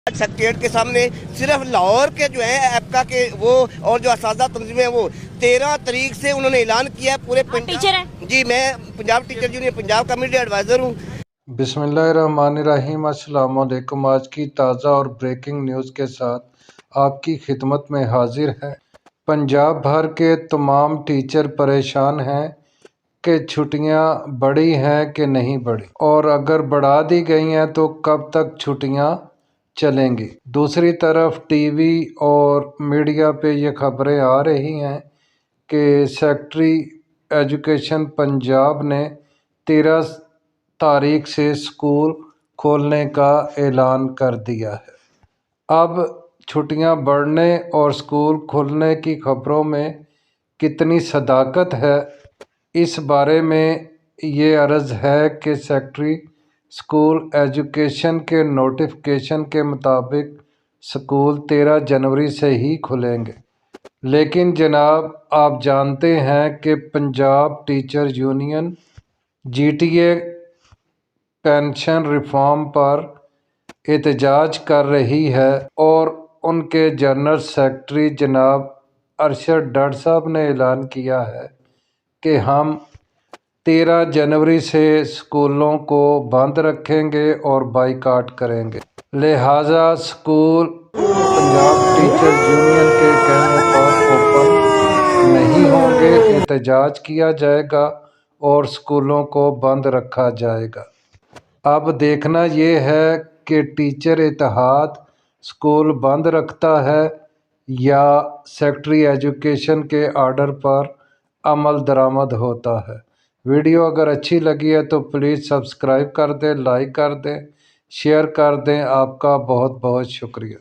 Secretariat के सामने सिर्फ लाहौर के जो है एपका के वो और जो असातिज़ा तंजीमें हैं वो 13 तारीख से उन्होंने ऐलान किया है पूरे टीचर हैं? जी, मैं Punjab teacher union Punjab committee adviser हूँ। बिस्मिल्लाहिर्रहमानिर्रहीम। अस्सलाम वालेकुम। आज की ताज़ा और ब्रेकिंग न्यूज़ के साथ आपकी खिदमत में हाजिर है। पंजाब भर के तमाम टीचर परेशान हैं कि छुट्टियां बढ़ी हैं कि नहीं बढ़ी, और अगर बढ़ा दी गई हैं तो कब तक छुट्टियां चलेंगी। दूसरी तरफ टीवी और मीडिया पे ये खबरें आ रही हैं कि सेक्रेटरी एजुकेशन पंजाब ने 13 तारीख से स्कूल खोलने का ऐलान कर दिया है। अब छुट्टियां बढ़ने और स्कूल खुलने की खबरों में कितनी सदाकत है, इस बारे में ये अर्ज़ है कि सेक्रेटरी स्कूल एजुकेशन के नोटिफिकेशन के मुताबिक स्कूल 13 जनवरी से ही खुलेंगे। लेकिन जनाब, आप जानते हैं कि Punjab teacher union GTA pension reform पर एहतजाज कर रही है और उनके जनरल सेक्रेटरी जनाब अरशद डर साहब ने ऐलान किया है कि हम 13 जनवरी से स्कूलों को बंद रखेंगे और बाइकाट करेंगे। लिहाजा स्कूल पंजाब टीचर यूनियन के कहने पर ओपन नहीं होंगे, एहतजाज किया जाएगा और स्कूलों को बंद रखा जाएगा। अब देखना ये है कि टीचर इत्तेहाद स्कूल बंद रखता है या सेक्रेटरी एजुकेशन के आर्डर पर अमल दरामद होता है। वीडियो अगर अच्छी लगी है तो प्लीज़ सब्सक्राइब कर दें, लाइक कर दें, शेयर कर दें। आपका बहुत बहुत शुक्रिया।